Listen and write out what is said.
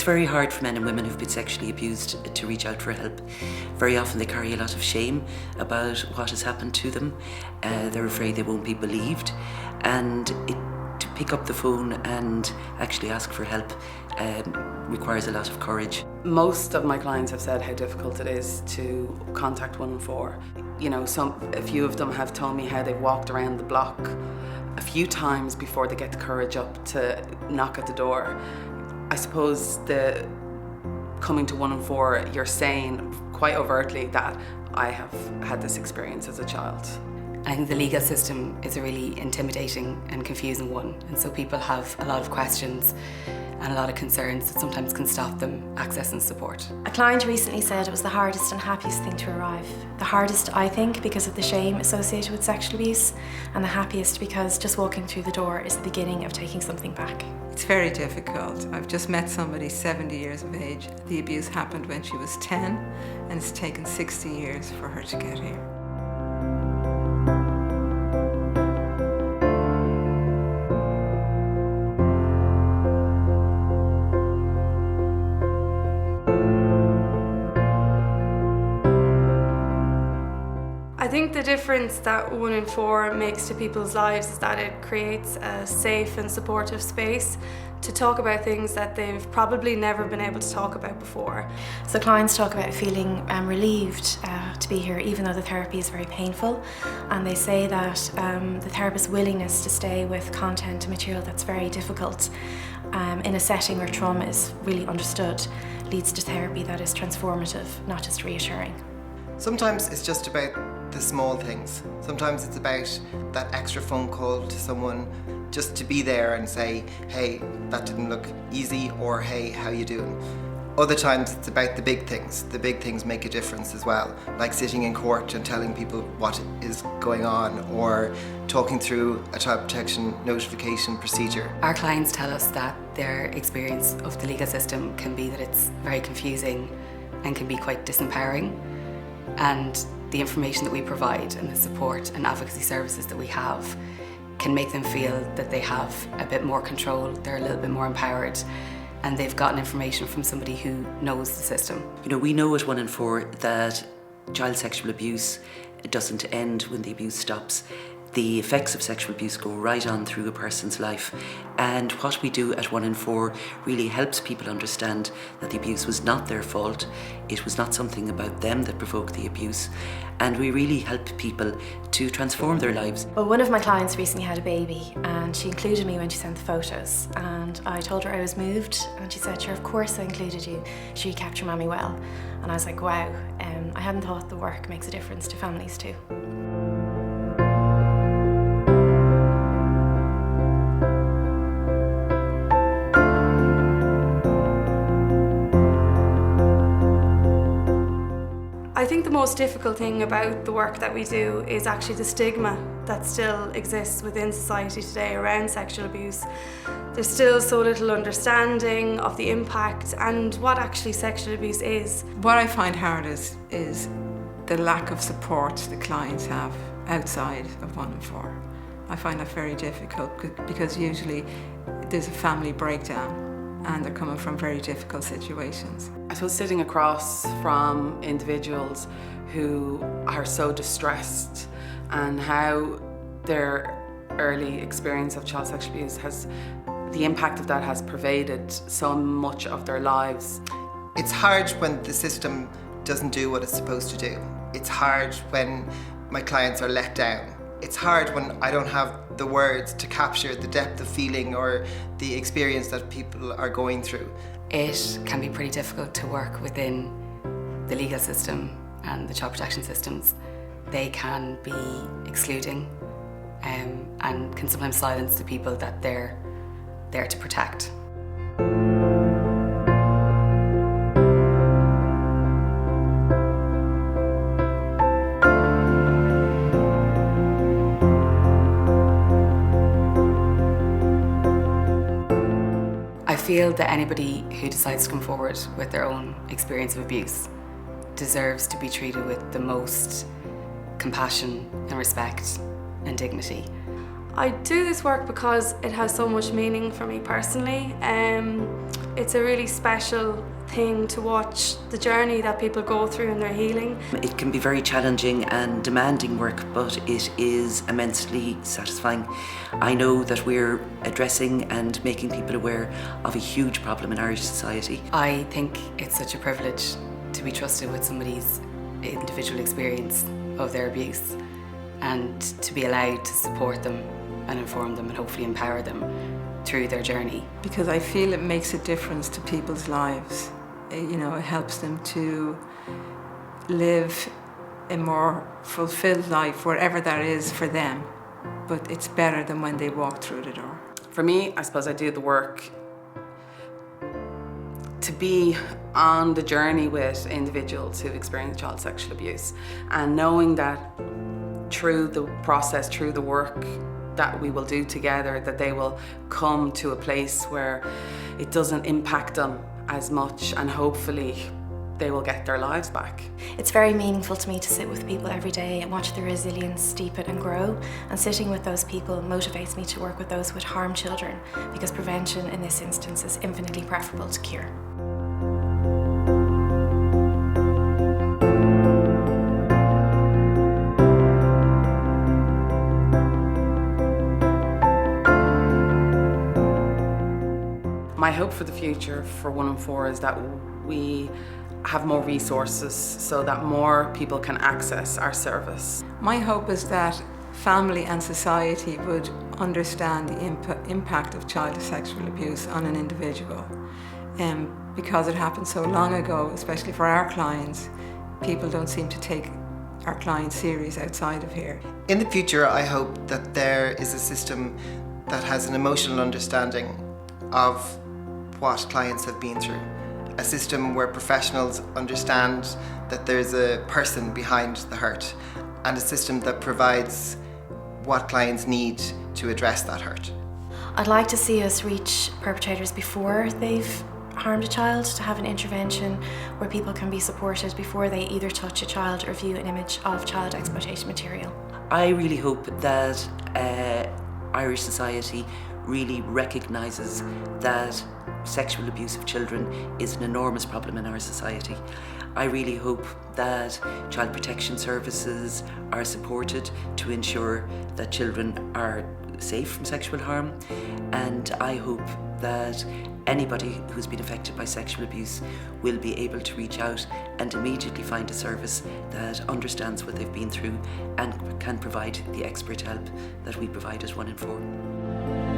very hard for men and women who've been sexually abused to reach out for help. Very often they carry a lot of shame about what has happened to them. They're afraid they won't be believed, and to pick up the phone and actually ask for help requires a lot of courage. Most of my clients have said how difficult it is to contact 114. You know, a few of them have told me how they've walked around the block a few times before they get the courage up to knock at the door. I suppose the coming to 114, you're saying quite overtly that I have had this experience as a child. I think the legal system is a really intimidating and confusing one, and so people have a lot of questions and a lot of concerns that sometimes can stop them accessing support. A client recently said it was the hardest and happiest thing to arrive. The hardest, I think, because of the shame associated with sexual abuse, and the happiest because just walking through the door is the beginning of taking something back. It's very difficult. I've just met somebody 70 years of age. The abuse happened when she was 10, and it's taken 60 years for her to get here. I think the difference that 114 makes to people's lives is that it creates a safe and supportive space to talk about things that they've probably never been able to talk about before. So clients talk about feeling relieved to be here, even though the therapy is very painful, and they say that the therapist's willingness to stay with content and material that's very difficult in a setting where trauma is really understood leads to therapy that is transformative, not just reassuring. Sometimes it's just about the small things. Sometimes it's about that extra phone call to someone just to be there and say, hey, that didn't look easy, or hey, how you doing? Other times it's about the big things. The big things make a difference as well, like sitting in court and telling people what is going on, or talking through a child protection notification procedure. Our clients tell us that their experience of the legal system can be that it's very confusing and can be quite disempowering, and the information that we provide and the support and advocacy services that we have can make them feel that they have a bit more control, they're a little bit more empowered, and they've gotten information from somebody who knows the system. You know, we know at 114 that child sexual abuse doesn't end when the abuse stops. The effects of sexual abuse go right on through a person's life, and what we do at 114 really helps people understand that the abuse was not their fault, it was not something about them that provoked the abuse, and we really help people to transform their lives. Well, one of my clients recently had a baby, and she included me when she sent the photos, and I told her I was moved, and she said, sure, of course I included you, sure you kept your mammy well. And I was like, wow, I hadn't thought the work makes a difference to families too. I think the most difficult thing about the work that we do is actually the stigma that still exists within society today around sexual abuse. There's still so little understanding of the impact and what actually sexual abuse is. What I find hard is the lack of support the clients have outside of 114. I find that very difficult because usually there's a family breakdown and they're coming from very difficult situations. I suppose sitting across from individuals who are so distressed, and how their early experience of child sexual abuse the impact of that has pervaded so much of their lives. It's hard when the system doesn't do what it's supposed to do. It's hard when my clients are let down. It's hard when I don't have the words to capture the depth of feeling or the experience that people are going through. It can be pretty difficult to work within the legal system and the child protection systems. They can be excluding and can sometimes silence the people that they're there to protect. I feel that anybody who decides to come forward with their own experience of abuse deserves to be treated with the most compassion and respect and dignity. I do this work because it has so much meaning for me personally. It's a really special thing to watch the journey that people go through in their healing. It can be very challenging and demanding work, but it is immensely satisfying. I know that we're addressing and making people aware of a huge problem in Irish society. I think it's such a privilege to be trusted with somebody's individual experience of their abuse and to be allowed to support them and inform them and hopefully empower them through their journey. Because I feel it makes a difference to people's lives. You know, it helps them to live a more fulfilled life, wherever that is for them. But it's better than when they walk through the door. For me, I suppose I do the work to be on the journey with individuals who've experienced child sexual abuse, and knowing that through the process, through the work that we will do together, that they will come to a place where it doesn't impact them as much, and hopefully they will get their lives back. It's very meaningful to me to sit with people every day and watch their resilience deepen and grow. And sitting with those people motivates me to work with those who would harm children, because prevention in this instance is infinitely preferable to cure. My hope for the future for 114 is that we have more resources so that more people can access our service. My hope is that family and society would understand the impact of child sexual abuse on an individual. Because it happened so long ago, especially for our clients, people don't seem to take our clients serious outside of here. In the future, I hope that there is a system that has an emotional understanding of what clients have been through. A system where professionals understand that there's a person behind the hurt, and a system that provides what clients need to address that hurt. I'd like to see us reach perpetrators before they've harmed a child, to have an intervention where people can be supported before they either touch a child or view an image of child exploitation material. I really hope that Irish society really recognises that sexual abuse of children is an enormous problem in our society. I really hope that child protection services are supported to ensure that children are safe from sexual harm, and I hope that anybody who's been affected by sexual abuse will be able to reach out and immediately find a service that understands what they've been through and can provide the expert help that we provide as 114.